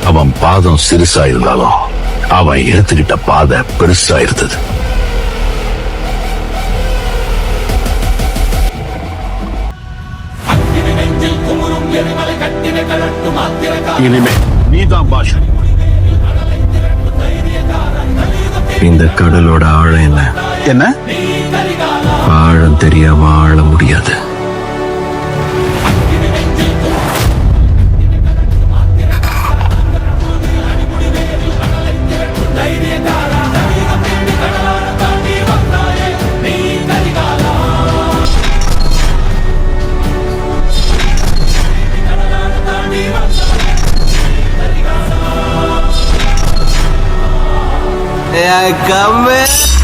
அவன் பாதம் சிறுசா இருந்தாலும் அவன் எடுத்துக்கிட்ட பாதை பெருசா இருந்தது. இனிமே நீதான் பாஷா. இந்த கடலோட ஆழம் என்ன? என்ன? ஆழம் தெரியாம ஆழ முடியாது. Yeah, come in.